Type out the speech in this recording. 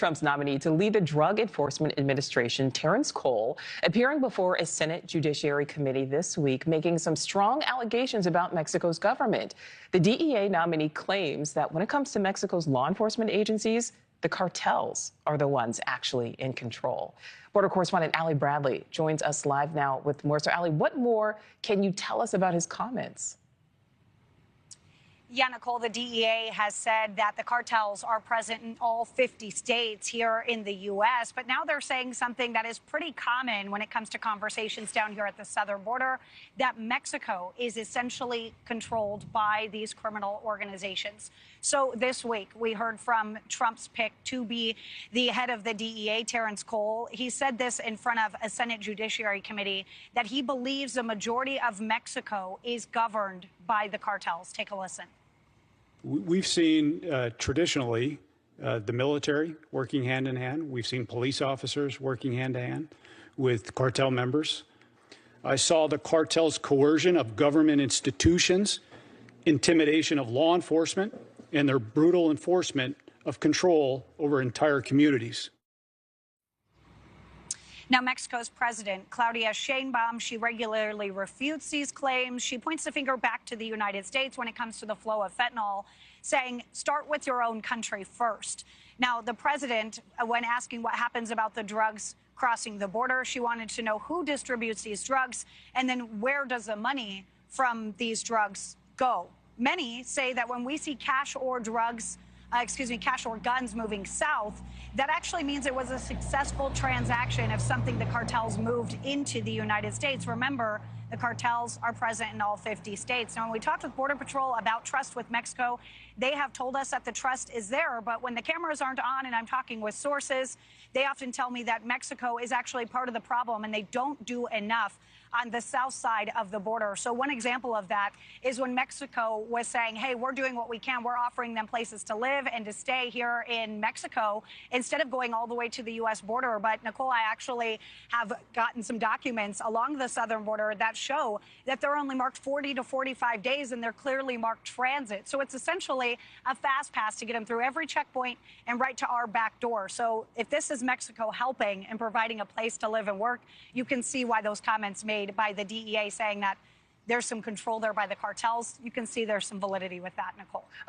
Trump's nominee to lead the Drug Enforcement Administration, Terrence Cole, appearing before a Senate Judiciary Committee this week, making some strong allegations about Mexico's government. The DEA nominee claims that when it comes to Mexico's law enforcement agencies, the cartels are the ones actually in control. Border correspondent Ali Bradley joins us live now with more. So, Ali, what more can you tell us about his comments? Yeah, Nicole, the DEA has said that the cartels are present in all 50 states here in the U.S., but now they're saying something that is pretty common when it comes to conversations down here at the southern border, that Mexico is essentially controlled by these criminal organizations. So this week, we heard from Trump's pick to be the head of the DEA, Terrence Cole. He said this in front of a Senate Judiciary Committee, that he believes the majority of Mexico is governed by the cartels. Take a listen. We've seen traditionally the military working hand in hand. We've seen police officers working hand in hand with cartel members. I saw the cartel's coercion of government institutions, intimidation of law enforcement, and their brutal enforcement of control over entire communities. Now, Mexico's president, Claudia Sheinbaum, she regularly refutes these claims. She points the finger back to the United States when it comes to the flow of fentanyl, saying, start with your own country first. Now, the president, when asking what happens about the drugs crossing the border, she wanted to know who distributes these drugs and then where does the money from these drugs go. Many say that when we see cash or guns moving south, that actually means it was a successful transaction of something the cartels moved into the United States. Remember, the cartels are present in all 50 states. Now, when we talked with Border Patrol about trust with Mexico, they have told us that the trust is there, but when the cameras aren't on and I'm talking with sources, they often tell me that Mexico is actually part of the problem and they don't do enough on the south side of the border. So one example of that is when Mexico was saying, hey, we're doing what we can. We're offering them places to live and to stay here in Mexico instead of going all the way to the U.S. border. But, Nicole, I actually have gotten some documents along the southern border that show that they're only marked 40 to 45 days and they're clearly marked transit. So it's essentially a fast pass to get them through every checkpoint and right to our back door. So if this is Mexico helping and providing a place to live and work, you can see why those comments made by the DEA saying that there's some control there by the cartels. You can see there's some validity with that, Nicole.